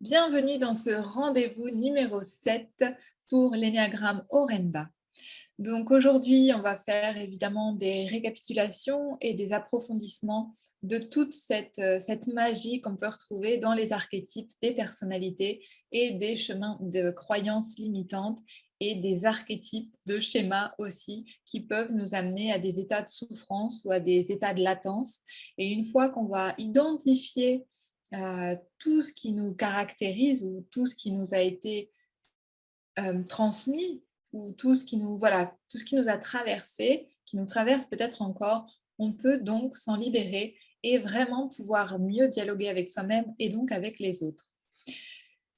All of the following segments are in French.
Bienvenue dans ce rendez-vous numéro 7 pour l'énéagramme Orenda. Donc aujourd'hui, on va faire évidemment des récapitulations et des approfondissements de toute cette magie qu'on peut retrouver dans les archétypes des personnalités et des chemins de croyances limitantes et des archétypes de schémas aussi qui peuvent nous amener à des états de souffrance ou à des états de latence. Et une fois qu'on va identifier tout ce qui nous caractérise ou tout ce qui nous a été transmis ou tout ce qui nous, voilà, tout ce qui nous a traversé, qui nous traverse peut-être encore, on peut donc s'en libérer et vraiment pouvoir mieux dialoguer avec soi-même et donc avec les autres.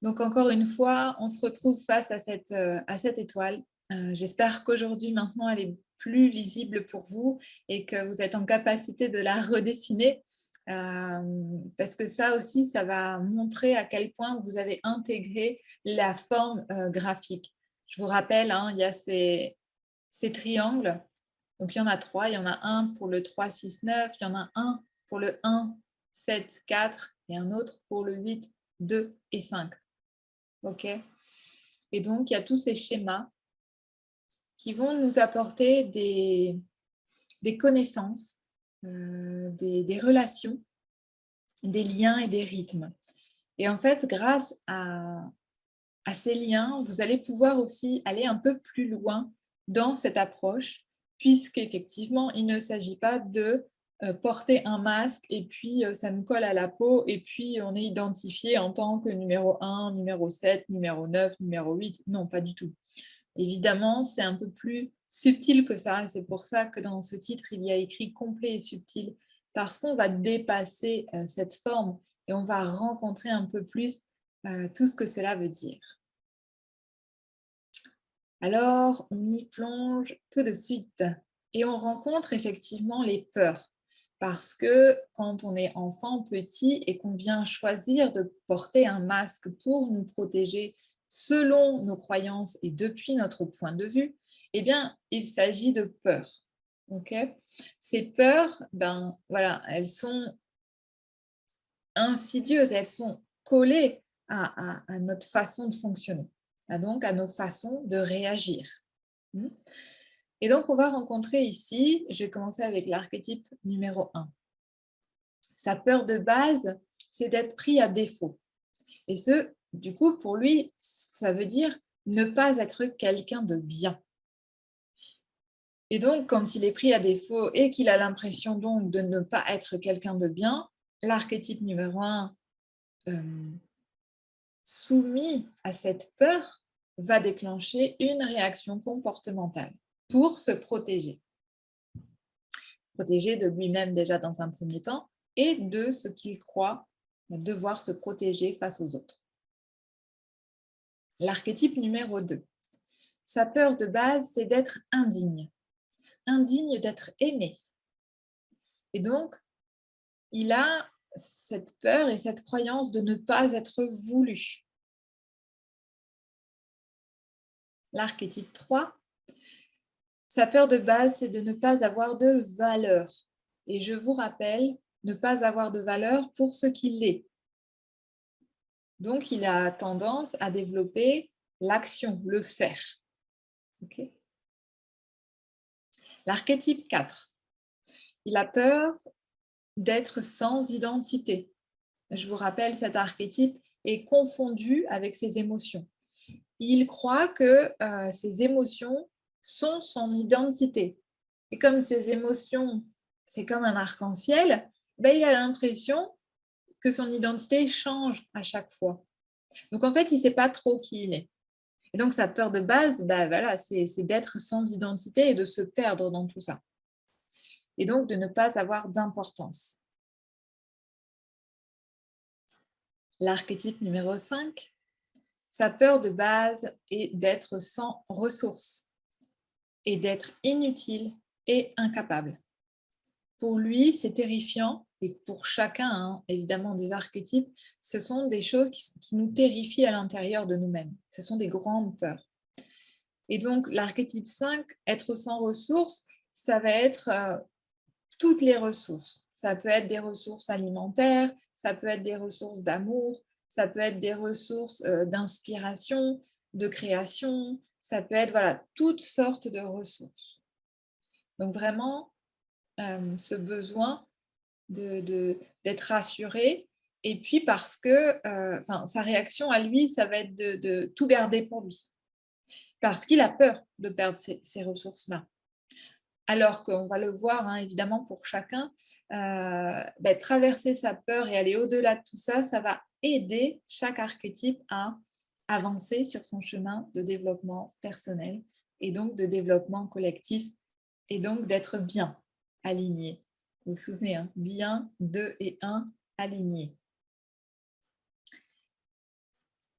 Donc encore une fois, on se retrouve face à cette étoile. J'espère qu'aujourd'hui, maintenant, elle est plus lisible pour vous et que vous êtes en capacité de la redessiner. Parce que ça aussi, ça va montrer à quel point vous avez intégré la forme graphique. Je vous rappelle, hein, il y a ces triangles. Donc, il y en a 3. Il y en a un pour le 3, 6, 9. Il y en a un pour le 1, 7, 4 et un autre pour le 8, 2 et 5. OK ? Et donc, il y a tous ces schémas qui vont nous apporter des connaissances, des relations, des liens et des rythmes. Et en fait, grâce à ces liens, vous allez pouvoir aussi aller un peu plus loin dans cette approche, puisqu'effectivement, il ne s'agit pas de porter un masque et puis ça nous colle à la peau et puis on est identifié en tant que numéro 1, numéro 7, numéro 9, numéro 8. Non, pas du tout. Évidemment, c'est un peu plus subtil que ça. C'est pour ça que dans ce titre, il y a écrit complet et subtil, parce qu'on va dépasser cette forme et on va rencontrer un peu plus tout ce que cela veut dire. Alors, on y plonge tout de suite et on rencontre effectivement les peurs. Parce que quand on est enfant petit et qu'on vient choisir de porter un masque pour nous protéger selon nos croyances et depuis notre point de vue, eh bien, il s'agit de peurs. Okay ? Ces peurs, ben, voilà, elles sont insidieuses, elles sont collées à notre façon de fonctionner, donc à nos façons de réagir. Et donc, on va rencontrer ici, je vais commencer avec l'archétype numéro 1. Sa peur de base, c'est d'être pris à défaut. Et ce, du coup, pour lui, ça veut dire ne pas être quelqu'un de bien. Et donc, quand il est pris à défaut et qu'il a l'impression donc de ne pas être quelqu'un de bien, l'archétype numéro 1, soumis à cette peur, va déclencher une réaction comportementale pour se protéger. Protéger de lui-même déjà dans un premier temps et de ce qu'il croit devoir se protéger face aux autres. L'archétype numéro 2. Sa peur de base, c'est d'être indigne. Indigne d'être aimé. Et donc, il a cette peur et cette croyance de ne pas être voulu. L'archétype 3. Sa peur de base, c'est de ne pas avoir de valeur. Et je vous rappelle, ne pas avoir de valeur pour ce qu'il est. Donc, il a tendance à développer l'action, le faire. Okay. L'archétype 4. Il a peur d'être sans identité. Je vous rappelle, cet archétype est confondu avec ses émotions. Il croit que ses émotions sont son identité. Et comme ses émotions, c'est comme un arc-en-ciel, ben, il a l'impression que son identité change à chaque fois. Donc, en fait, il ne sait pas trop qui il est. Et donc, sa peur de base, ben, voilà, c'est d'être sans identité et de se perdre dans tout ça. Et donc, de ne pas avoir d'importance. L'archétype numéro 5, sa peur de base est d'être sans ressources et d'être inutile et incapable. Pour lui, c'est terrifiant, et pour chacun, hein, évidemment, des archétypes, ce sont des choses qui nous terrifient à l'intérieur de nous-mêmes. Ce sont des grandes peurs. Et donc, l'archétype 5, être sans ressources, ça va être toutes les ressources. Ça peut être des ressources alimentaires, ça peut être des ressources d'amour, ça peut être des ressources d'inspiration, de création, ça peut être voilà, toutes sortes de ressources. Donc vraiment, ce besoin d'être rassuré, et puis parce que sa réaction à lui, ça va être de tout garder pour lui, parce qu'il a peur de perdre ces ressources-là. Alors qu'on va le voir, hein, évidemment, pour chacun, traverser sa peur et aller au-delà de tout ça, ça va aider chaque archétype à avancer sur son chemin de développement personnel et donc de développement collectif et donc d'être bien aligné. Vous vous souvenez, hein, bien, 2 et 1, aligné.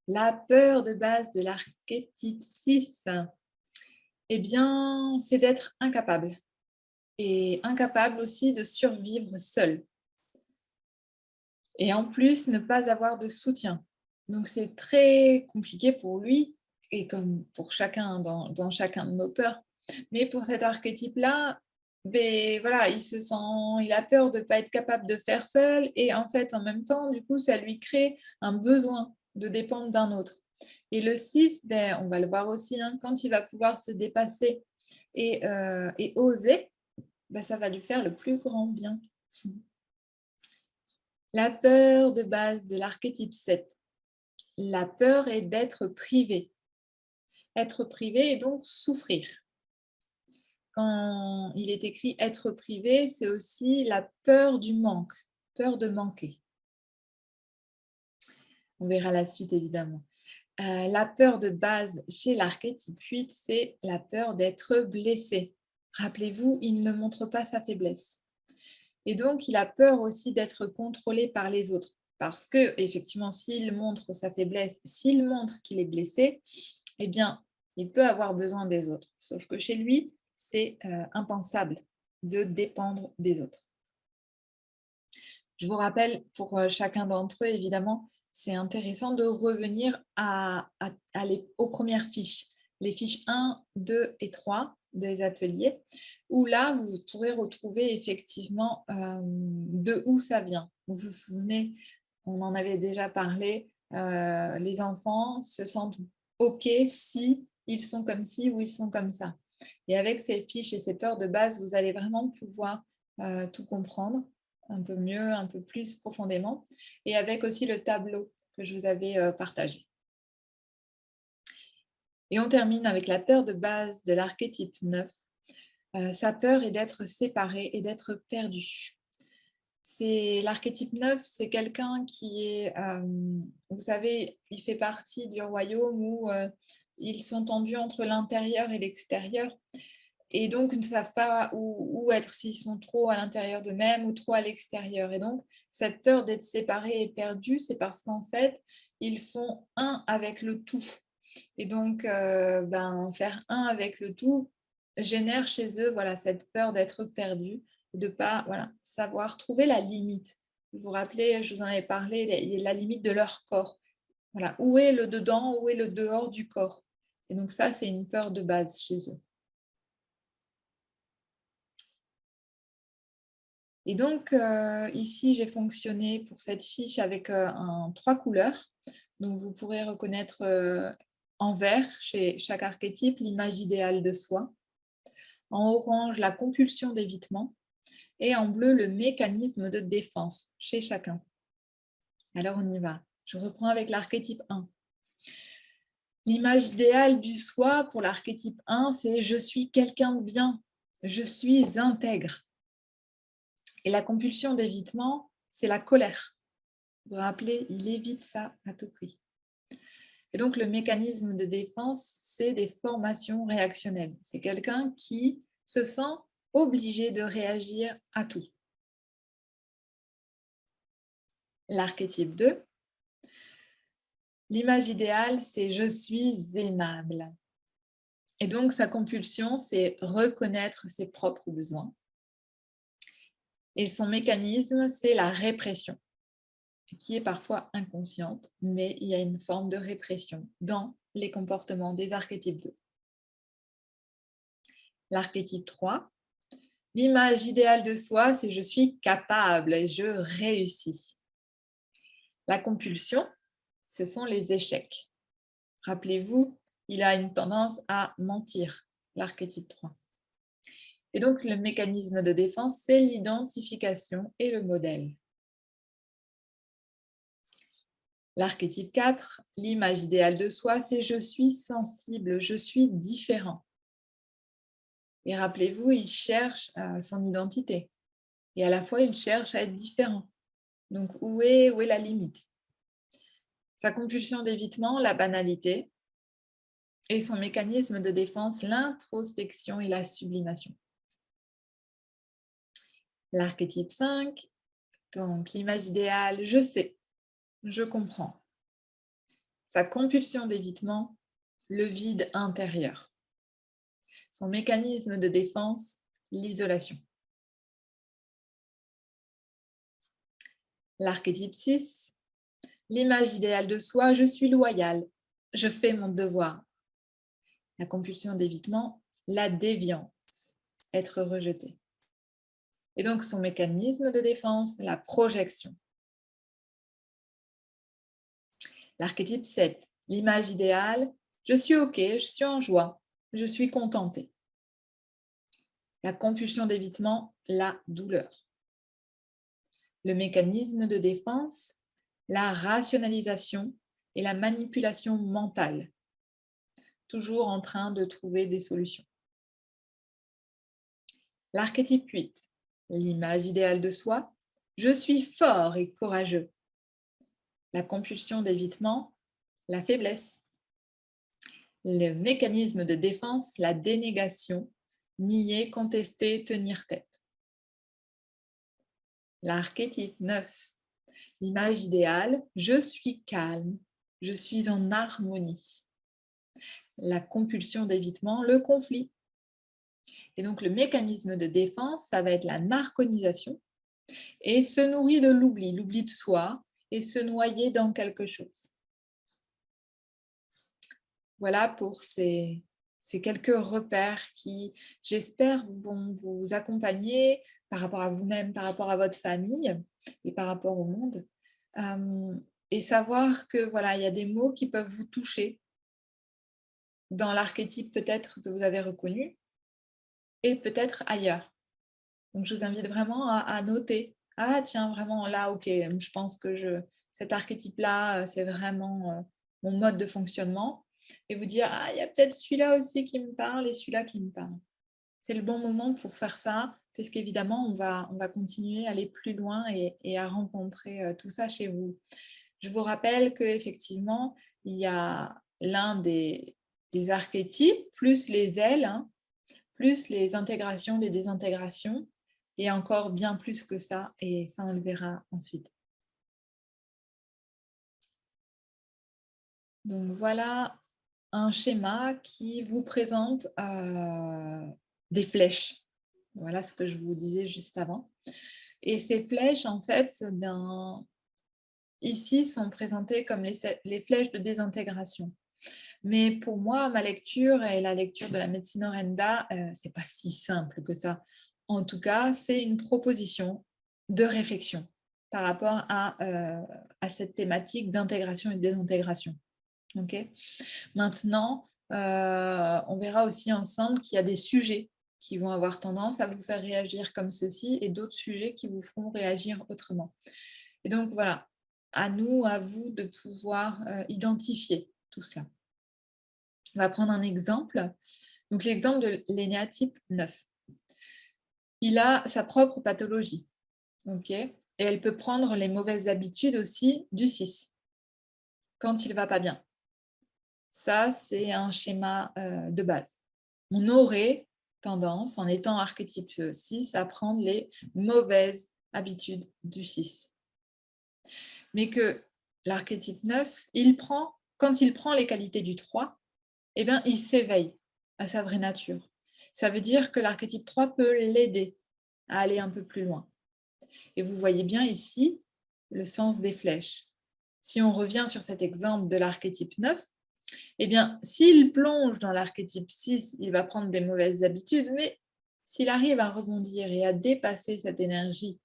La peur de base de l'archétype 6, eh bien, c'est d'être incapable. Et incapable aussi de survivre seul. Et en plus, ne pas avoir de soutien. Donc, c'est très compliqué pour lui, et comme pour chacun dans chacun de nos peurs. Mais pour cet archétype-là, voilà, il a peur de ne pas être capable de faire seul. Et en fait, en même temps, du coup, ça lui crée un besoin de dépendre d'un autre. Et le 6, on va le voir aussi, hein, quand il va pouvoir se dépasser et oser, ça va lui faire le plus grand bien. La peur de base de l'archétype 7. La peur est d'être privé. Être privé et donc souffrir. Quand il est écrit être privé, c'est aussi la peur du manque, peur de manquer. On verra la suite évidemment. La peur de base chez l'archétype 8, c'est la peur d'être blessé. Rappelez-vous, il ne montre pas sa faiblesse. Et donc, il a peur aussi d'être contrôlé par les autres. Parce que, effectivement, s'il montre sa faiblesse, s'il montre qu'il est blessé, eh bien, il peut avoir besoin des autres. Sauf que chez lui, c'est impensable de dépendre des autres. Je vous rappelle, pour chacun d'entre eux, évidemment, c'est intéressant de revenir aux premières fiches. Les fiches 1, 2 et 3 des ateliers, où là, vous pourrez retrouver effectivement de où ça vient. Vous vous souvenez, on en avait déjà parlé, les enfants se sentent OK si ils sont comme ci ou ils sont comme ça. Et avec ces fiches et ces peurs de base, vous allez vraiment pouvoir tout comprendre un peu mieux, un peu plus profondément, et avec aussi le tableau que je vous avais partagé. Et on termine avec la peur de base de l'archétype 9. Sa peur est d'être séparé et d'être perdu. L'archétype 9, c'est quelqu'un qui est, vous savez, il fait partie du royaume où ils sont tendus entre l'intérieur et l'extérieur. Et donc, ils ne savent pas où être, s'ils sont trop à l'intérieur d'eux-mêmes ou trop à l'extérieur. Et donc, cette peur d'être séparés et perdus, c'est parce qu'en fait, ils font un avec le tout. Et donc, faire un avec le tout génère chez eux cette peur d'être perdu, de ne pas savoir trouver la limite. Vous vous rappelez, je vous en avais parlé, la limite de leur corps. Voilà, où est le dedans, où est le dehors du corps. Et donc ça, c'est une peur de base chez eux. Et donc, ici, j'ai fonctionné pour cette fiche avec 3 couleurs. Donc, vous pourrez reconnaître en vert, chez chaque archétype, l'image idéale de soi. En orange, la compulsion d'évitement. Et en bleu, le mécanisme de défense chez chacun. Alors, on y va. Je reprends avec l'archétype 1. L'image idéale du soi pour l'archétype 1, c'est « je suis quelqu'un de bien, je suis intègre ». Et la compulsion d'évitement, c'est la colère. Vous vous rappelez, il évite ça à tout prix. Et donc, le mécanisme de défense, c'est des formations réactionnelles. C'est quelqu'un qui se sent obligé de réagir à tout. L'archétype 2. L'image idéale, c'est « je suis aimable ». Et donc, sa compulsion, c'est reconnaître ses propres besoins. Et son mécanisme, c'est la répression, qui est parfois inconsciente, mais il y a une forme de répression dans les comportements des archétypes 2. L'archétype 3, L'image idéale de soi, c'est je suis capable et je réussis. La compulsion, ce sont les échecs. Rappelez-vous, il a une tendance à mentir, l'archétype 3. Et donc, le mécanisme de défense, c'est l'identification et le modèle. L'archétype 4, l'image idéale de soi, c'est je suis sensible, je suis différent. Et rappelez-vous, il cherche son identité. Et à la fois, il cherche à être différent. Donc, où est la limite? Sa compulsion d'évitement, la banalité. Et son mécanisme de défense, l'introspection et la sublimation. L'archétype 5, donc l'image idéale, je sais, je comprends. Sa compulsion d'évitement, le vide intérieur. Son mécanisme de défense, l'isolation. L'archétype 6, l'image idéale de soi, je suis loyal, je fais mon devoir. La compulsion d'évitement, la déviance, être rejeté. Et donc son mécanisme de défense, la projection. L'archétype 7, l'image idéale, je suis OK, je suis en joie, je suis contentée. La compulsion d'évitement, la douleur. Le mécanisme de défense, la rationalisation et la manipulation mentale. Toujours en train de trouver des solutions. L'archétype 8, l'image idéale de soi, je suis fort et courageux. La compulsion d'évitement, la faiblesse. Le mécanisme de défense, la dénégation, nier, contester, tenir tête. L'archétype 9, l'image idéale, je suis calme, je suis en harmonie. La compulsion d'évitement, le conflit. Et donc le mécanisme de défense, ça va être la narconisation et se nourrit de l'oubli de soi et se noyer dans quelque chose. Voilà pour ces quelques repères qui, j'espère, vont vous accompagner par rapport à vous-même, par rapport à votre famille et par rapport au monde. Et savoir que voilà, il y a des mots qui peuvent vous toucher dans l'archétype peut-être que vous avez reconnu et peut-être ailleurs. Donc, je vous invite vraiment à noter. Ah tiens, vraiment là, ok, je pense que cet archétype-là, c'est vraiment mon mode de fonctionnement. Et vous dire, ah, il y a peut-être celui-là aussi qui me parle et celui-là qui me parle. C'est le bon moment pour faire ça, puisqu'évidemment, on va continuer à aller plus loin et à rencontrer tout ça chez vous. Je vous rappelle qu'effectivement, il y a l'un des archétypes, plus les ailes, hein, plus les intégrations, les désintégrations, et encore bien plus que ça, et ça, on le verra ensuite. Donc, voilà un schéma qui vous présente des flèches. Voilà ce que je vous disais juste avant. Et ces flèches, en fait, ici, sont présentées comme les flèches de désintégration. Mais pour moi, ma lecture et la lecture de la médecine Orenda, ce n'est pas si simple que ça. En tout cas, c'est une proposition de réflexion par rapport à cette thématique d'intégration et de désintégration. Okay. Maintenant, on verra aussi ensemble qu'il y a des sujets qui vont avoir tendance à vous faire réagir comme ceci et d'autres sujets qui vous feront réagir autrement. Et donc, voilà, à nous, à vous de pouvoir identifier tout cela. On va prendre un exemple. Donc, l'exemple de l'énéatype 9. Il a sa propre pathologie. Okay, et elle peut prendre les mauvaises habitudes aussi du 6 quand il ne va pas bien. Ça, c'est un schéma de base. On aurait tendance, en étant archétype 6, à prendre les mauvaises habitudes du 6. Mais que l'archétype 9, quand il prend les qualités du 3, eh bien, il s'éveille à sa vraie nature. Ça veut dire que l'archétype 3 peut l'aider à aller un peu plus loin. Et vous voyez bien ici le sens des flèches. Si on revient sur cet exemple de l'archétype 9, eh bien, s'il plonge dans l'archétype 6, il va prendre des mauvaises habitudes, mais s'il arrive à rebondir et à dépasser cette énergie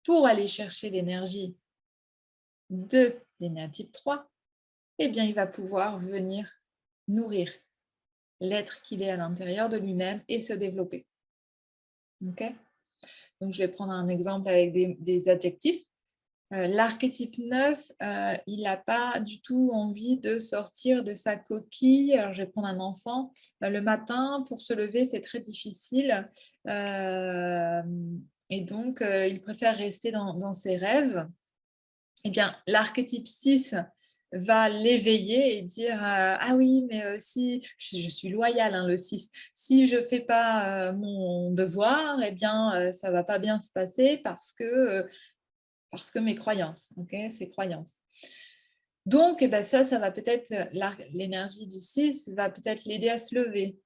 pour aller chercher l'énergie de l'énéatype 3, eh bien, il va pouvoir venir nourrir l'être qu'il est à l'intérieur de lui-même et se développer. Ok. Donc, je vais prendre un exemple avec des adjectifs. L'archétype 9, il n'a pas du tout envie de sortir de sa coquille. Alors, je vais prendre un enfant. Le matin, pour se lever, c'est très difficile. Et donc, il préfère rester dans ses rêves. Eh bien, l'archétype 6 va l'éveiller et dire ah oui, mais si je suis loyale, hein, le 6, si je ne fais pas mon devoir, eh bien, ça ne va pas bien se passer parce que mes croyances, ok, ces croyances. Donc, eh ben ça va peut-être, l'énergie du 6 va peut-être l'aider à se lever.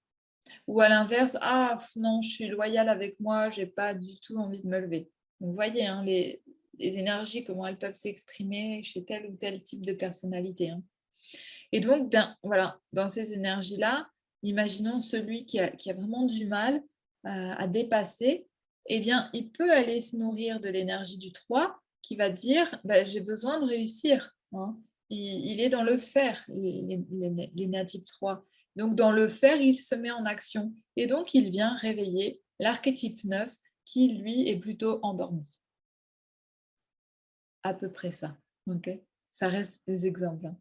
Ou à l'inverse, ah non, je suis loyale avec moi, je n'ai pas du tout envie de me lever. Donc, vous voyez, hein, les énergies, comment elles peuvent s'exprimer chez tel ou tel type de personnalité. Hein. Et donc, bien, voilà, dans ces énergies-là, imaginons celui qui a vraiment du mal à dépasser, eh bien, il peut aller se nourrir de l'énergie du 3 qui va dire bah, j'ai besoin de réussir. Hein. Il est dans le faire, l'énergie 3. Donc, dans le faire, il se met en action. Et donc, il vient réveiller l'archétype 9 qui, lui, est plutôt endormi. À peu près ça. Okay, ça reste des exemples. Hein.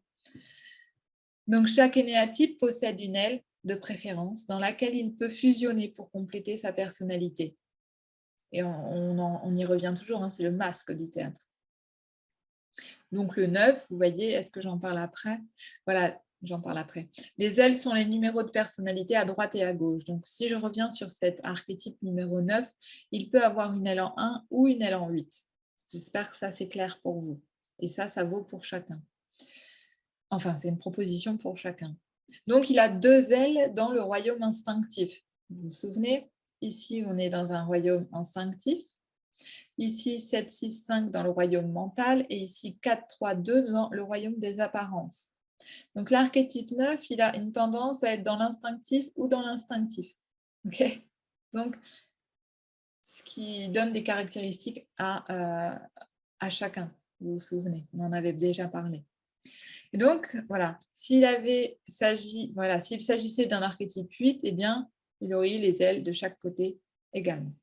Donc, chaque énéatype possède une aile de préférence dans laquelle il peut fusionner pour compléter sa personnalité. Et on y revient toujours, hein, c'est le masque du théâtre. Donc, le 9, vous voyez, est-ce que j'en parle après? Voilà, j'en parle après. Les ailes sont les numéros de personnalité à droite et à gauche. Donc, si je reviens sur cet archétype numéro 9, il peut avoir une aile en 1 ou une aile en 8. J'espère que ça, c'est clair pour vous. Et ça vaut pour chacun. Enfin, c'est une proposition pour chacun. Donc, il a 2 ailes dans le royaume instinctif. Vous vous souvenez? Ici, on est dans un royaume instinctif. Ici, 7, 6, 5 dans le royaume mental. Et ici, 4, 3, 2 dans le royaume des apparences. Donc, l'archétype 9, il a une tendance à être dans l'instinctif ou dans l'instinctif. Okay, donc, ce qui donne des caractéristiques à chacun. Vous vous souvenez, on en avait déjà parlé. Et donc, voilà, s'il s'agissait d'un archétype 8, eh bien, il aurait eu les ailes de chaque côté également.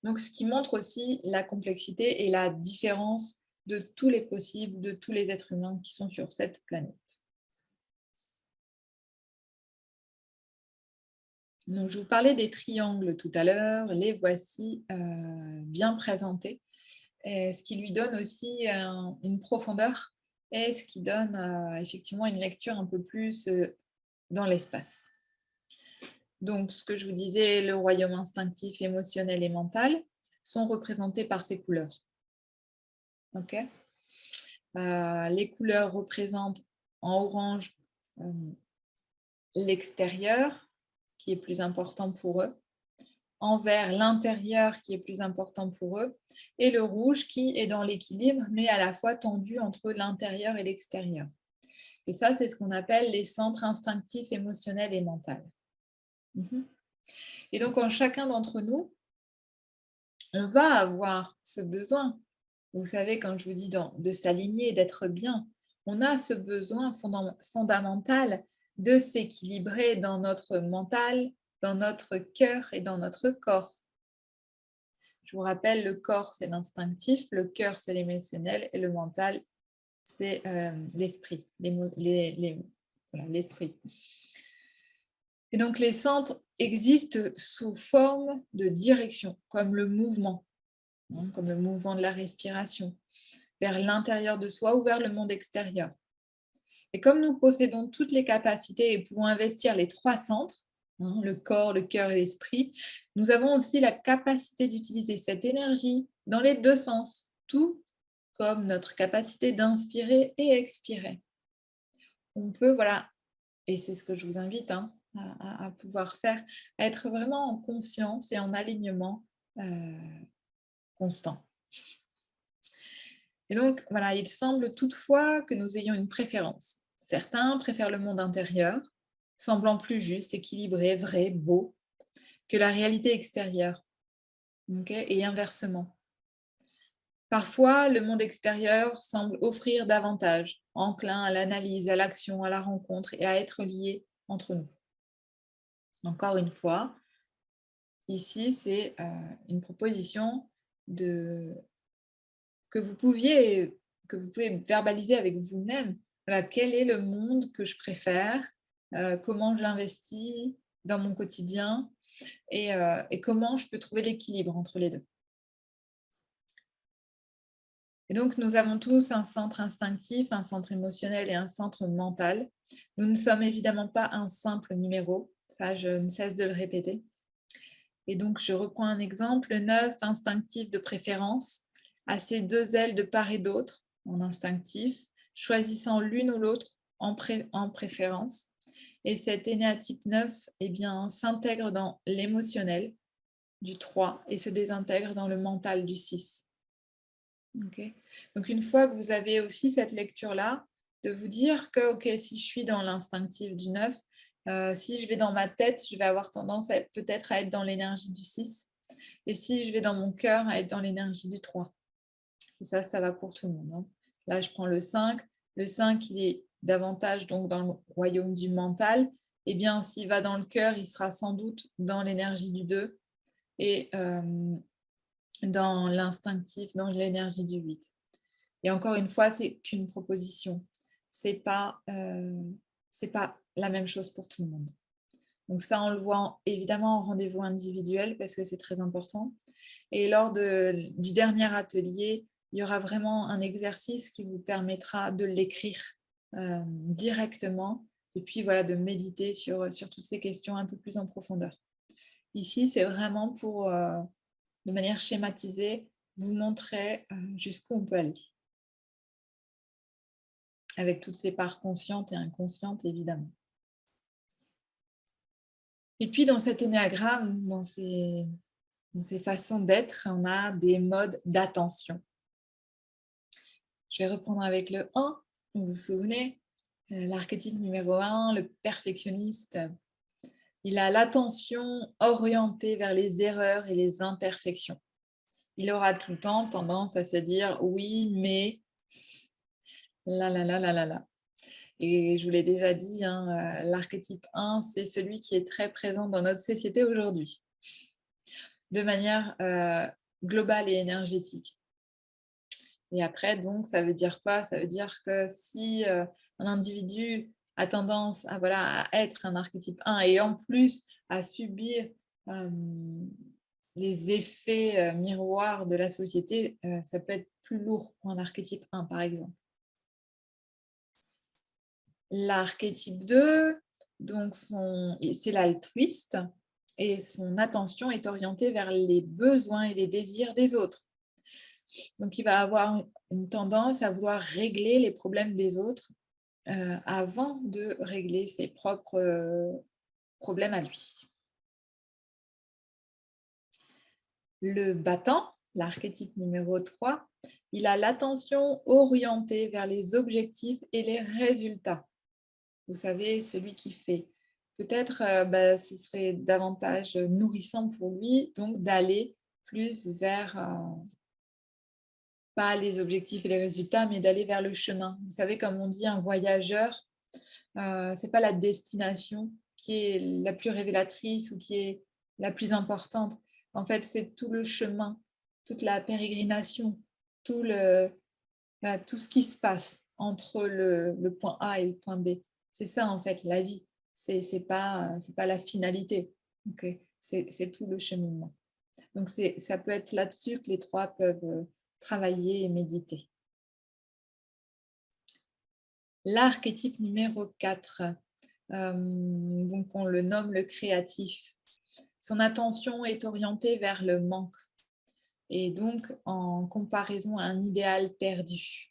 Donc, ce qui montre aussi la complexité et la différence de tous les possibles, de tous les êtres humains qui sont sur cette planète. Donc, je vous parlais des triangles tout à l'heure, les voici bien présentés, et ce qui lui donne aussi une profondeur et ce qui donne effectivement une lecture un peu plus dans l'espace. Donc, ce que je vous disais, le royaume instinctif, émotionnel et mental sont représentés par ces couleurs. Okay, les couleurs représentent en orange l'extérieur, qui est plus important pour eux, en vert l'intérieur, qui est plus important pour eux, et le rouge, qui est dans l'équilibre, mais à la fois tendu entre l'intérieur et l'extérieur. Et ça, c'est ce qu'on appelle les centres instinctifs, émotionnels et mentaux. Et donc, en chacun d'entre nous, on va avoir ce besoin. Vous savez, quand je vous dis de s'aligner, d'être bien, on a ce besoin fondamental de s'équilibrer dans notre mental, dans notre cœur et dans notre corps. Je vous rappelle, le corps, c'est l'instinctif, le cœur, c'est l'émotionnel et le mental, c'est l'esprit. L'esprit. Et donc, les centres existent sous forme de direction, comme le mouvement, hein, comme le mouvement de la respiration, vers l'intérieur de soi ou vers le monde extérieur. Et comme nous possédons toutes les capacités et pouvons investir les 3 centres, hein, le corps, le cœur et l'esprit, nous avons aussi la capacité d'utiliser cette énergie dans les 2 sens, tout comme notre capacité d'inspirer et expirer. On peut, voilà, et c'est ce que je vous invite à pouvoir faire, à être vraiment en conscience et en alignement constant. Et donc, voilà, il semble toutefois que nous ayons une préférence. Certains préfèrent le monde intérieur, semblant plus juste, équilibré, vrai, beau, que la réalité extérieure, et inversement. Parfois, le monde extérieur semble offrir davantage, enclin à l'analyse, à l'action, à la rencontre et à être lié entre nous. Encore une fois, ici, c'est une proposition de, que vous pouvez verbaliser avec vous-même. Voilà, quel est le monde que je préfère, comment je l'investis dans mon quotidien et comment je peux trouver l'équilibre entre les deux. Et donc, nous avons tous un centre instinctif, un centre émotionnel et un centre mental. Nous ne sommes évidemment pas un simple numéro, ça je ne cesse de le répéter. Et donc, je reprends un exemple, le 9 instinctif de préférence a ses deux ailes de part et d'autre en instinctif, choisissant l'une ou l'autre en préférence. Et cet énéatype 9 s'intègre dans l'émotionnel du 3 et se désintègre dans le mental du 6. Okay. Donc, une fois que vous avez aussi cette lecture-là, de vous dire que si je suis dans l'instinctif du 9, si je vais dans ma tête, je vais avoir tendance peut-être à être dans l'énergie du 6. Et si je vais dans mon cœur, à être dans l'énergie du 3. Et ça va pour tout le monde. Hein. Là, je prends le 5. Le 5, il est davantage donc, dans le royaume du mental. Eh bien, s'il va dans le cœur, il sera sans doute dans l'énergie du 2. Et dans l'instinctif, dans l'énergie du 8. Et encore une fois, c'est qu'une proposition. Ce n'est pas la même chose pour tout le monde. Donc ça, on le voit évidemment en rendez-vous individuel parce que c'est très important. Et lors du dernier atelier, il y aura vraiment un exercice qui vous permettra de l'écrire directement et puis voilà, de méditer sur toutes ces questions un peu plus en profondeur. Ici, c'est vraiment pour, de manière schématisée, vous montrer jusqu'où on peut aller. Avec toutes ces parts conscientes et inconscientes, évidemment. Et puis, dans cet énéagramme, dans ces façons d'être, on a des modes d'attention. Je vais reprendre avec le 1. Vous vous souvenez, l'archétype numéro 1, le perfectionniste. Il a l'attention orientée vers les erreurs et les imperfections. Il aura tout le temps tendance à se dire « oui, mais… » là. Et je vous l'ai déjà dit, hein, l'archétype 1, c'est celui qui est très présent dans notre société aujourd'hui, de manière globale et énergétique. Et après, donc, ça veut dire quoi? Ça veut dire que si un individu a tendance à être un archétype 1 et en plus à subir les effets miroirs de la société, ça peut être plus lourd pour un archétype 1, par exemple. L'archétype 2, donc c'est l'altruiste et son attention est orientée vers les besoins et les désirs des autres. Donc, il va avoir une tendance à vouloir régler les problèmes des autres avant de régler ses propres problèmes à lui. Le battant, l'archétype numéro 3, il a l'attention orientée vers les objectifs et les résultats. Vous savez, celui qui fait. Peut-être ce serait davantage nourrissant pour lui donc d'aller plus vers, pas les objectifs et les résultats, mais d'aller vers le chemin. Vous savez, comme on dit, un voyageur, ce n'est pas la destination qui est la plus révélatrice ou qui est la plus importante. En fait, c'est tout le chemin, toute la pérégrination, tout ce qui se passe entre le point A et le point B. C'est ça, en fait, la vie. C'est pas la finalité. Okay. C'est tout le cheminement. Donc, ça peut être là-dessus que les trois peuvent travailler et méditer. L'archétype numéro 4, donc on le nomme le créatif. Son attention est orientée vers le manque et donc en comparaison à un idéal perdu.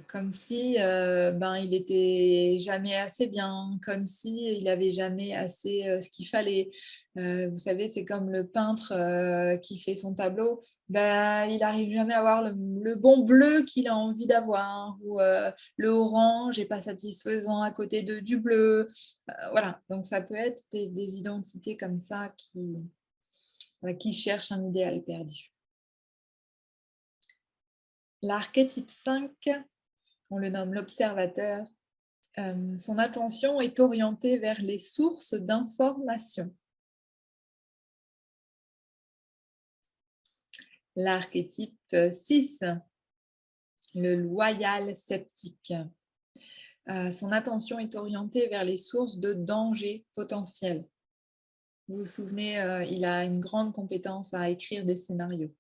Comme si il était jamais assez bien, comme si il avait jamais assez ce qu'il fallait. Vous savez, c'est comme le peintre qui fait son tableau, il n'arrive jamais à avoir le le bon bleu qu'il a envie d'avoir, ou le orange n'est pas satisfaisant à côté du bleu. Voilà, donc ça peut être des identités comme ça qui cherchent un idéal perdu. L'archétype 5, on le nomme l'observateur. Son attention est orientée vers les sources d'information. L'archétype 6, le loyal sceptique. Son attention est orientée vers les sources de danger potentiels. Vous vous souvenez, il a une grande compétence à écrire des scénarios.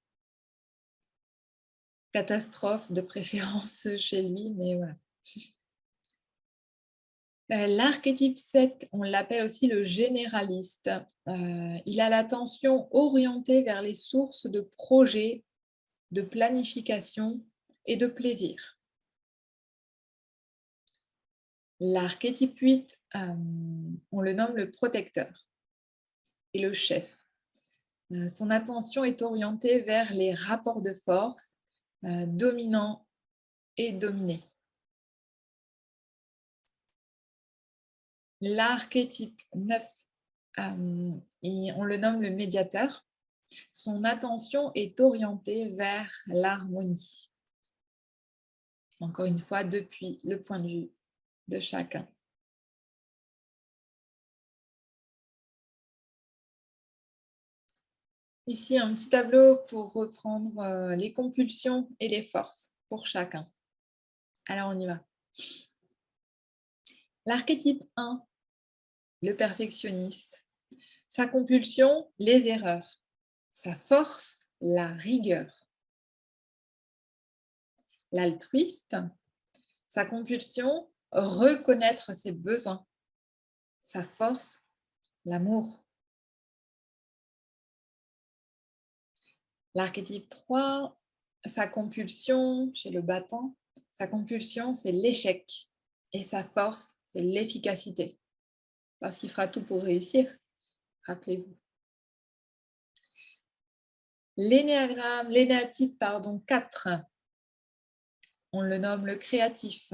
Catastrophe de préférence chez lui, mais voilà. L'archétype 7, on l'appelle aussi le généraliste. Il a l'attention orientée vers les sources de projets, de planification et de plaisir. L'archétype 8, on le nomme le protecteur et le chef. Son attention est orientée vers les rapports de force, dominant et dominé. L'archétype 9, on le nomme le médiateur. Son attention est orientée vers l'harmonie. Encore une fois, depuis le point de vue de chacun. Ici, un petit tableau pour reprendre les compulsions et les forces pour chacun. Alors, on y va. L'archétype 1, le perfectionniste. Sa compulsion, les erreurs. Sa force, la rigueur. L'altruiste, sa compulsion, reconnaître ses besoins. Sa force, l'amour. L'archétype 3, sa compulsion, chez le battant, sa compulsion, c'est l'échec. Et sa force, c'est l'efficacité. Parce qu'il fera tout pour réussir, rappelez-vous. L'énéatype 4, on le nomme le créatif.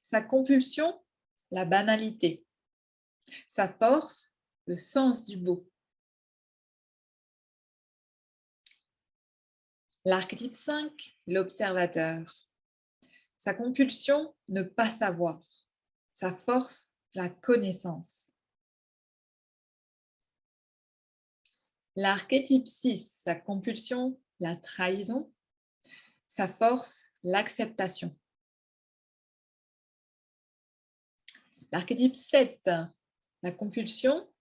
Sa compulsion, la banalité. Sa force, le sens du beau. L'archétype 5, l'observateur. Sa compulsion, ne pas savoir. Sa force, la connaissance. L'archétype 6, sa compulsion, la trahison. Sa force, l'acceptation. L'archétype 7, la compulsion,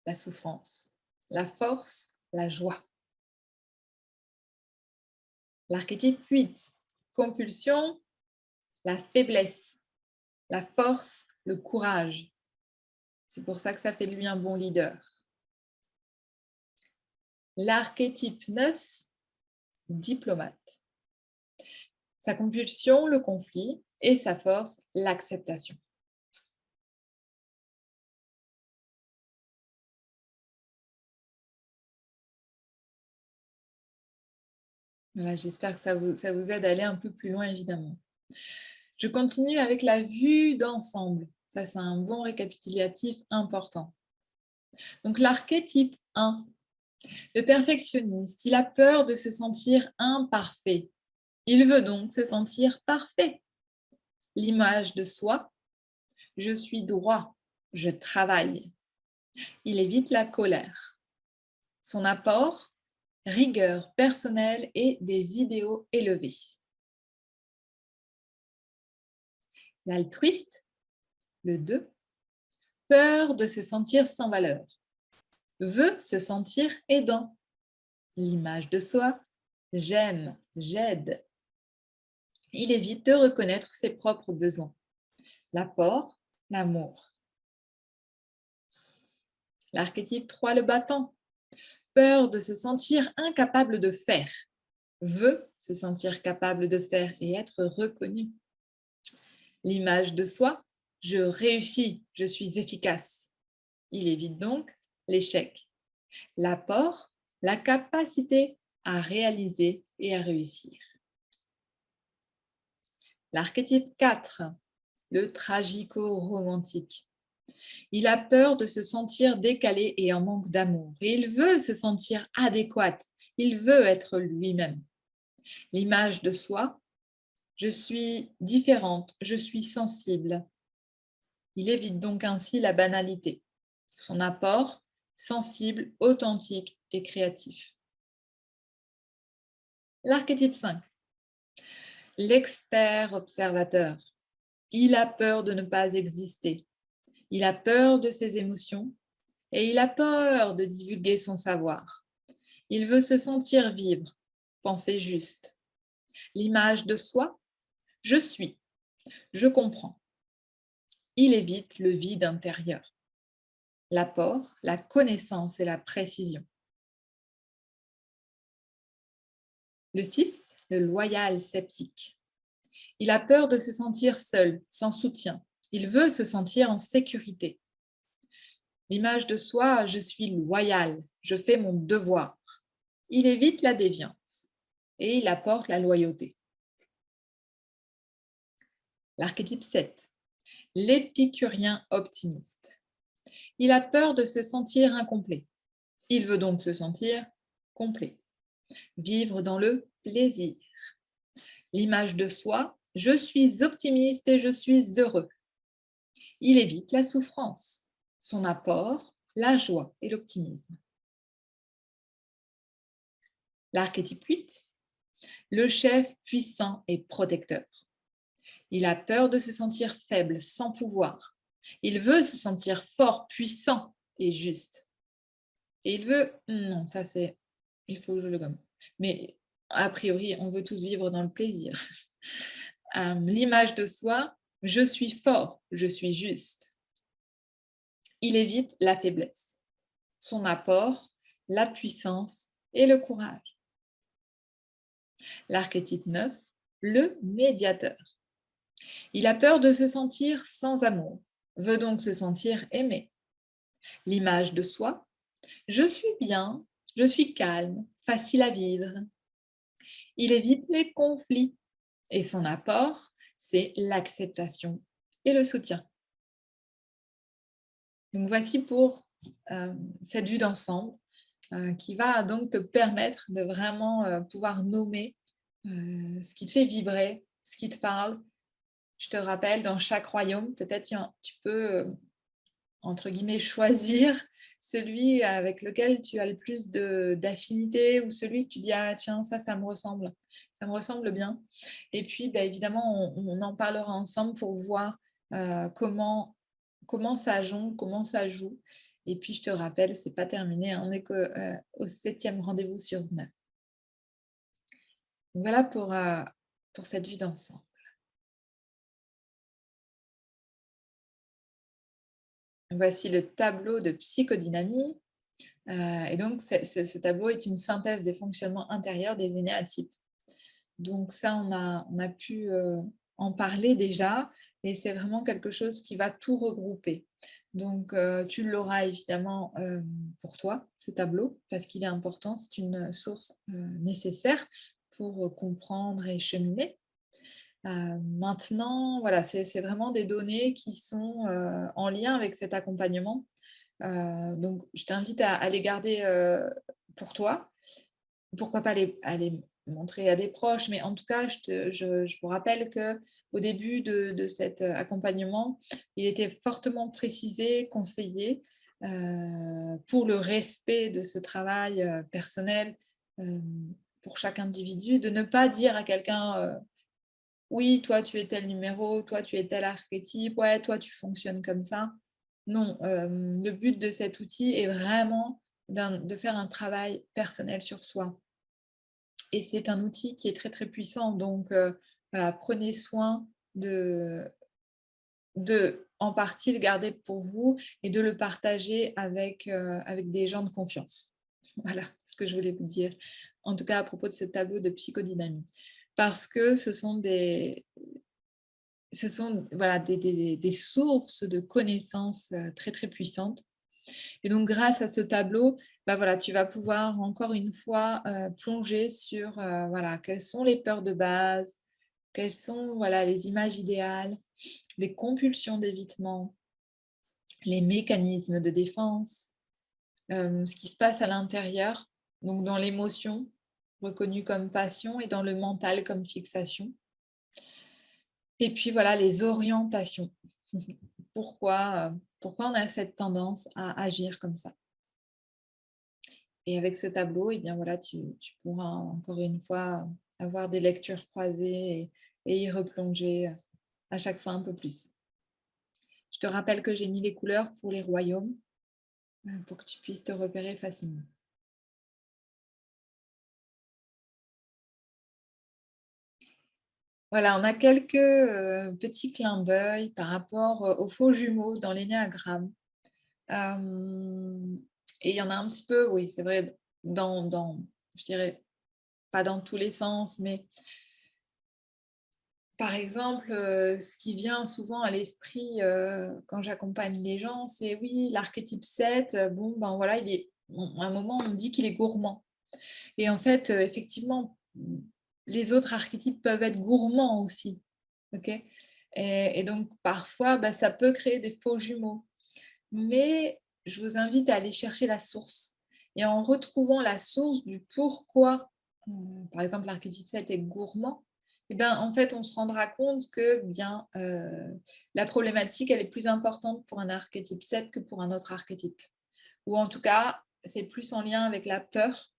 la souffrance. La force, la joie. L'archétype 8, compulsion, la faiblesse. La force, le courage. C'est pour ça que ça fait de lui un bon leader. L'archétype 9, diplomate. Sa compulsion, le conflit, et sa force, l'acceptation. Voilà, j'espère que ça vous aide à aller un peu plus loin, évidemment. Je continue avec la vue d'ensemble. Ça, c'est un bon récapitulatif important. Donc, l'archétype 1, le perfectionniste, il a peur de se sentir imparfait. Il veut donc se sentir parfait. L'image de soi, je suis droit, je travaille. Il évite la colère. Son apport, rigueur personnelle et des idéaux élevés. L'altruiste, le 2, peur de se sentir sans valeur, veut se sentir aidant. L'image de soi, j'aime, j'aide. Il évite de reconnaître ses propres besoins. L'apport, l'amour. L'archétype 3, le battant, peur de se sentir incapable de faire, veut se sentir capable de faire et être reconnu. L'image de soi, je réussis, je suis efficace. Il évite donc l'échec. L'apport, la capacité à réaliser et à réussir. L'archétype 4, le tragico-romantique. Il a peur de se sentir décalé et en manque d'amour. Et il veut se sentir adéquat. Il veut être lui-même. L'image de soi, je suis différente, je suis sensible. Il évite donc ainsi la banalité. Son apport, sensible, authentique et créatif. L'archétype 5, l'expert observateur. Il a peur de ne pas exister. Il a peur de ses émotions et il a peur de divulguer son savoir. Il veut se sentir vivre, penser juste. L'image de soi, je suis, je comprends. Il évite le vide intérieur. L'apport, la connaissance et la précision. Le 6, le loyal sceptique. Il a peur de se sentir seul, sans soutien. Il veut se sentir en sécurité. L'image de soi, je suis loyal, je fais mon devoir. Il évite la déviance et il apporte la loyauté. L'archétype 7, l'épicurien optimiste. Il a peur de se sentir incomplet. Il veut donc se sentir complet. Vivre dans le plaisir. L'image de soi, je suis optimiste et je suis heureux. Il évite la souffrance. Son apport, la joie et l'optimisme. L'archétype 8, le chef puissant et protecteur. Il a peur de se sentir faible, sans pouvoir. Il veut se sentir fort, puissant et juste. Et il veut... Non, ça c'est... Il faut que je le gomme. Mais a priori, on veut tous vivre dans le plaisir. L'image de soi, je suis fort, je suis juste. Il évite la faiblesse. Son apport, la puissance et le courage. L'archétype 9, le médiateur. Il a peur de se sentir sans amour, veut donc se sentir aimé. L'image de soi, je suis bien, je suis calme, facile à vivre. Il évite les conflits et son apport, c'est l'acceptation et le soutien. Donc voici pour cette vue d'ensemble qui va donc te permettre de vraiment pouvoir nommer ce qui te fait vibrer, ce qui te parle. Je te rappelle, dans chaque royaume, peut-être tu peux, entre guillemets, choisir celui avec lequel tu as le plus d'affinité ou celui que tu dis, ah tiens, ça me ressemble bien. Et puis, bah, évidemment, on en parlera ensemble pour voir comment ça jongle, comment ça joue. Et puis, je te rappelle, c'est pas terminé, on n'est qu'au 7e rendez-vous sur 9. Voilà pour cette vue d'ensemble. Voici le tableau de psychodynamie. Et donc, ce tableau est une synthèse des fonctionnements intérieurs des énéatypes. Donc ça, on a pu en parler déjà, et c'est vraiment quelque chose qui va tout regrouper. Donc, tu l'auras évidemment pour toi, ce tableau, parce qu'il est important, c'est une source nécessaire pour comprendre et cheminer. Maintenant, voilà, c'est vraiment des données qui sont en lien avec cet accompagnement. Donc, je t'invite à les garder pour toi. Pourquoi pas à les montrer à des proches, mais en tout cas, je vous rappelle qu'au début de cet accompagnement, il était fortement précisé, conseillé pour le respect de ce travail personnel pour chaque individu, de ne pas dire à quelqu'un oui, toi tu es tel numéro, toi tu es tel archétype, ouais, toi tu fonctionnes comme ça. Non, le but de cet outil est vraiment de faire un travail personnel sur soi. Et c'est un outil qui est très, très puissant. Donc, voilà, prenez soin de en partie, le garder pour vous et de le partager avec des gens de confiance. Voilà ce que je voulais vous dire, en tout cas à propos de ce tableau de psychodynamie. Parce que ce sont voilà, des sources de connaissances très, très puissantes. Et donc, grâce à ce tableau, bah voilà, tu vas pouvoir encore une fois plonger sur voilà, quelles sont les peurs de base, Quelles sont voilà, les images idéales, les compulsions d'évitement, les mécanismes de défense, ce qui se passe à l'intérieur, donc dans l'émotion, reconnue comme passion, et dans le mental comme fixation. Et puis voilà, les orientations. Pourquoi on a cette tendance à agir comme ça? Et avec ce tableau, eh bien voilà, tu pourras encore une fois avoir des lectures croisées et y replonger à chaque fois un peu plus. Je te rappelle que j'ai mis les couleurs pour les royaumes pour que tu puisses te repérer facilement. Voilà, on a quelques petits clins d'œil par rapport aux faux jumeaux dans l'énéagramme. Et il y en a un petit peu, oui, c'est vrai, je dirais, pas dans tous les sens, mais par exemple, ce qui vient souvent à l'esprit quand j'accompagne les gens, c'est oui, l'archétype 7, bon, ben voilà, à un moment, on dit qu'il est gourmand. Et en fait, effectivement, les autres archétypes peuvent être gourmands aussi. Ok. Et donc, parfois, bah, ça peut créer des faux jumeaux. Mais je vous invite à aller chercher la source. Et en retrouvant la source du pourquoi, par exemple, l'archétype 7 est gourmand, eh ben, en fait, on se rendra compte que bien, la problématique, elle est plus importante pour un archétype 7 que pour un autre archétype. Ou en tout cas, c'est plus en lien avec la peur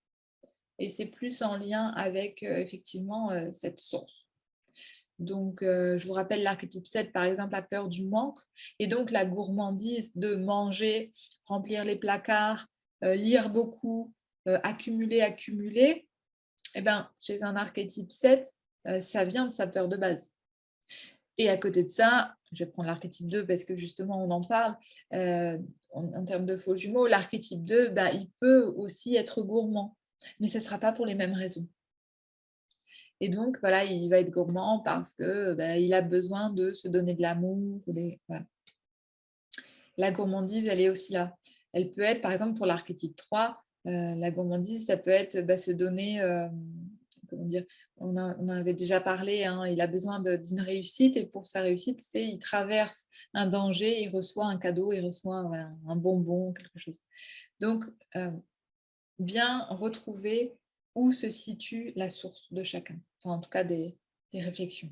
et c'est plus en lien avec effectivement cette source. Donc, je vous rappelle l'archétype 7, par exemple, la peur du manque et donc la gourmandise de manger, remplir les placards, lire beaucoup, accumuler. Eh ben, chez un archétype 7, ça vient de sa peur de base. Et à côté de ça, je vais prendre l'archétype 2 parce que justement, on en parle en termes de faux jumeaux. L'archétype 2, bah, il peut aussi être gourmand, mais ce ne sera pas pour les mêmes raisons. Et donc, voilà, il va être gourmand parce que il a besoin de se donner de l'amour. Voilà. La gourmandise, elle est aussi là. Elle peut être, par exemple, pour l'archétype 3, la gourmandise, ça peut être se donner, comment dire, on en avait déjà parlé, hein, il a besoin d'une réussite et pour sa réussite, il traverse un danger, il reçoit un cadeau, il reçoit voilà, un bonbon, quelque chose. Donc, bien retrouver où se situe la source de chacun, enfin, en tout cas des réflexions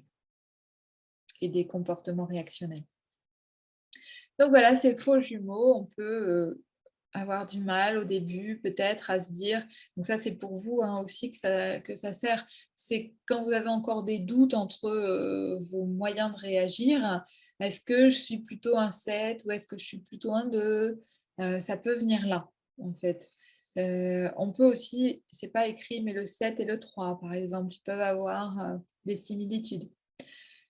et des comportements réactionnels. Donc voilà, ces faux jumeaux, on peut avoir du mal au début peut-être à se dire, donc ça c'est pour vous hein, aussi que ça sert, c'est quand vous avez encore des doutes entre vos moyens de réagir, est-ce que je suis plutôt un 7 ou est-ce que je suis plutôt un 2 ça peut venir là en fait. On peut aussi, c'est pas écrit, mais le 7 et le 3 par exemple, ils peuvent avoir des similitudes.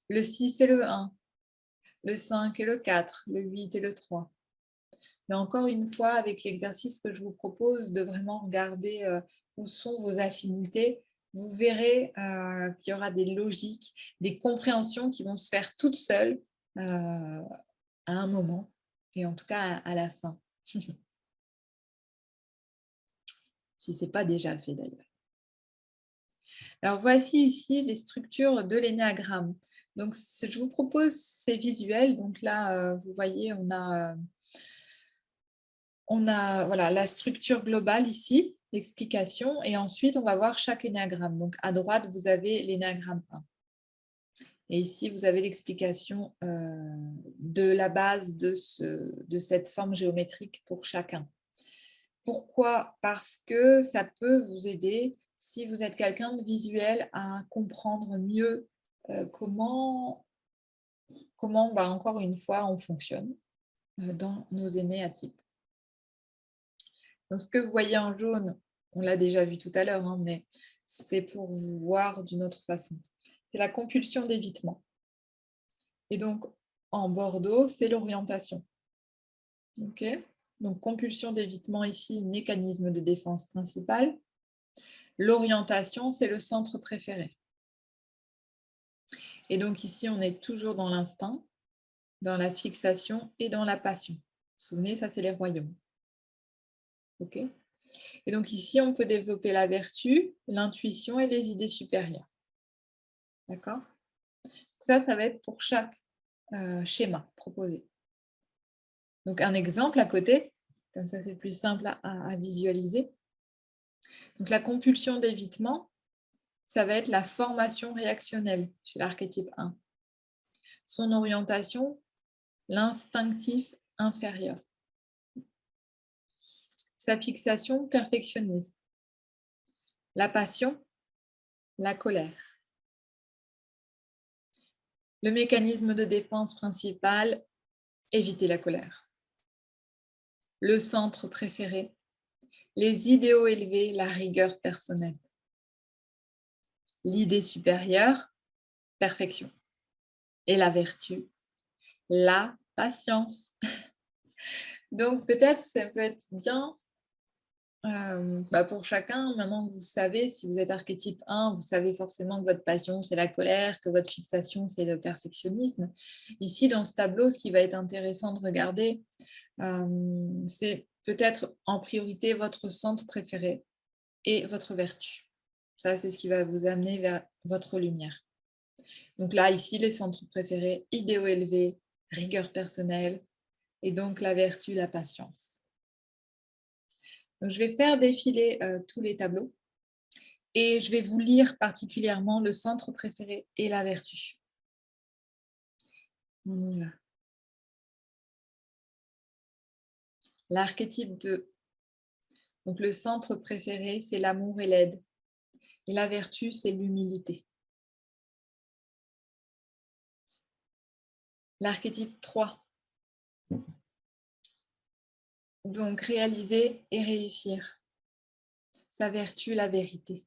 Le 6 et le 1, le 5 et le 4, le 8 et le 3. Mais encore une fois, avec l'exercice que je vous propose de vraiment regarder où sont vos affinités, vous verrez qu'il y aura des logiques, des compréhensions qui vont se faire toutes seules à un moment, et en tout cas à la fin, si ce n'est pas déjà fait d'ailleurs. Alors voici ici les structures de l'énéagramme. Donc je vous propose ces visuels. Donc là, vous voyez, on a voilà, la structure globale ici, l'explication, et ensuite on va voir chaque énéagramme. Donc à droite, vous avez l'énéagramme 1. Et ici, vous avez l'explication de la base de cette forme géométrique pour chacun. Pourquoi? Parce que ça peut vous aider, si vous êtes quelqu'un de visuel, à comprendre mieux comment encore une fois, on fonctionne dans nos énéatypes. Donc, ce que vous voyez en jaune, on l'a déjà vu tout à l'heure, hein, mais c'est pour vous voir d'une autre façon. C'est la compulsion d'évitement. Et donc, en bordeaux, c'est l'orientation. Ok. Donc, compulsion d'évitement ici, mécanisme de défense principal. L'orientation, c'est le centre préféré. Et donc ici, on est toujours dans l'instinct, dans la fixation et dans la passion. Vous vous souvenez, ça, c'est les royaumes. Ok. Et donc ici, on peut développer la vertu, l'intuition et les idées supérieures. D'accord? Ça va être pour chaque schéma proposé. Donc, un exemple à côté, comme ça c'est plus simple à visualiser. Donc, la compulsion d'évitement, ça va être la formation réactionnelle chez l'archétype 1. Son orientation, l'instinctif inférieur. Sa fixation, perfectionnisme. La passion, la colère. Le mécanisme de défense principal, éviter la colère. Le centre préféré, les idéaux élevés, la rigueur personnelle. L'idée supérieure, perfection. Et la vertu, la patience. Donc peut-être ça peut être bien pour chacun, maintenant que vous savez, si vous êtes archétype 1, vous savez forcément que votre passion, c'est la colère, que votre fixation, c'est le perfectionnisme. Ici, dans ce tableau, ce qui va être intéressant de regarder, c'est peut-être en priorité votre centre préféré et votre vertu. Ça, c'est ce qui va vous amener vers votre lumière. Donc là, ici, les centres préférés, idéaux élevés, rigueur personnelle, et donc la vertu, la patience. Donc, je vais faire défiler tous les tableaux et je vais vous lire particulièrement le centre préféré et la vertu. On y va. L'archétype 2. Donc, le centre préféré, c'est l'amour et l'aide. Et la vertu, c'est l'humilité. L'archétype 3. Donc, réaliser et réussir. Sa vertu, la vérité.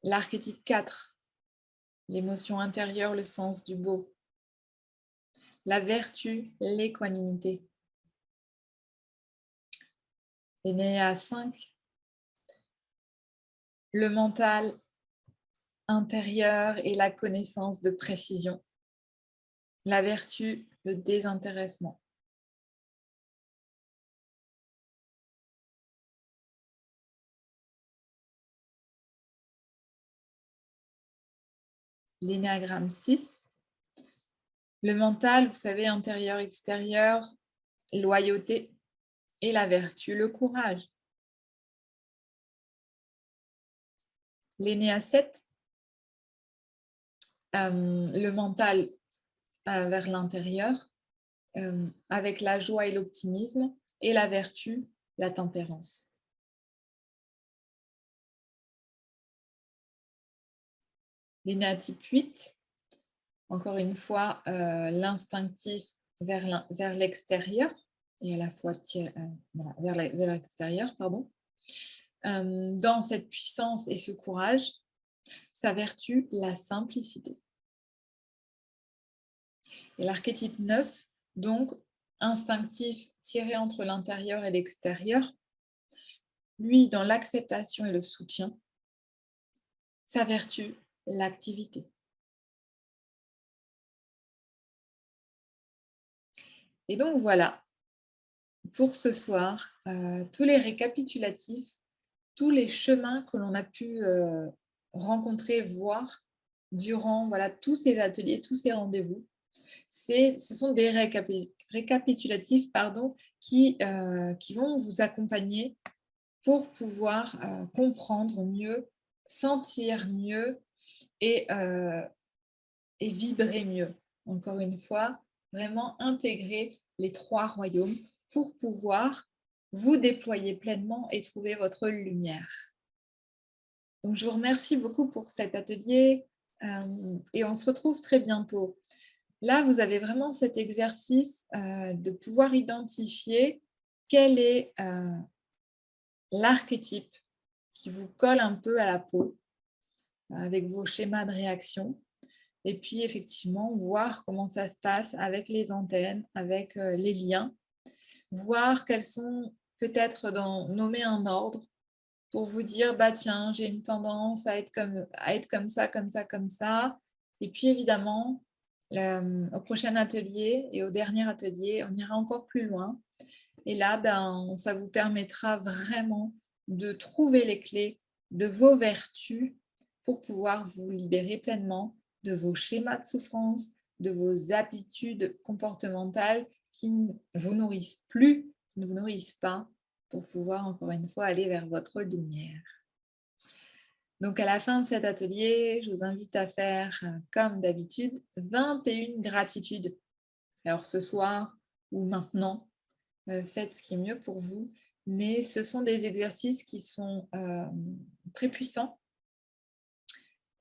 L'archétype 4. L'émotion intérieure, le sens du beau. La vertu, l'équanimité. L'énéa 5. Le mental intérieur et la connaissance de précision. La vertu, le désintéressement. L'énéagramme 6. Le mental, vous savez, intérieur, extérieur, loyauté et la vertu, le courage. L'énéa 7. Le mental vers l'intérieur, avec la joie et l'optimisme, et la vertu, la tempérance. L'énéatype 8, encore une fois, l'instinctif vers l'extérieur, et à la fois vers l'extérieur, pardon. Dans cette puissance et ce courage, sa vertu, la simplicité. Et l'archétype 9, donc instinctif tiré entre l'intérieur et l'extérieur, lui dans l'acceptation et le soutien, sa vertu, l'activité. Et donc voilà, pour ce soir, tous les récapitulatifs, tous les chemins que l'on a pu rencontrer, voir durant tous ces ateliers, tous ces rendez-vous. Ce sont des récapitulatifs qui vont vous accompagner pour pouvoir comprendre mieux, sentir mieux et vibrer mieux. Encore une fois, vraiment intégrer les 3 royaumes pour pouvoir vous déployer pleinement et trouver votre lumière. Donc, je vous remercie beaucoup pour cet atelier et on se retrouve très bientôt. Là, vous avez vraiment cet exercice de pouvoir identifier quel est l'archétype qui vous colle un peu à la peau avec vos schémas de réaction. Et puis, effectivement, voir comment ça se passe avec les antennes, avec les liens. Voir quels sont, peut-être nommer un ordre pour vous dire, bah tiens, j'ai une tendance à être comme ça, comme ça, comme ça. Et puis, évidemment, au prochain atelier et au dernier atelier, on ira encore plus loin Et là, ça vous permettra vraiment de trouver les clés de vos vertus pour pouvoir vous libérer pleinement de vos schémas de souffrance, de vos habitudes comportementales qui ne vous nourrissent plus, qui ne vous nourrissent pas, pour pouvoir encore une fois aller vers votre lumière. Donc à la fin de cet atelier, je vous invite à faire, comme d'habitude, 21 gratitudes. Alors ce soir ou maintenant, faites ce qui est mieux pour vous, mais ce sont des exercices qui sont très puissants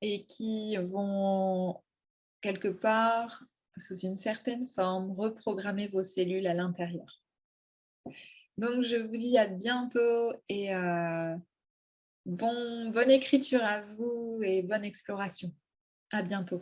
et qui vont quelque part, sous une certaine forme, reprogrammer vos cellules à l'intérieur. Donc je vous dis à bientôt et bonne écriture à vous et bonne exploration. À bientôt.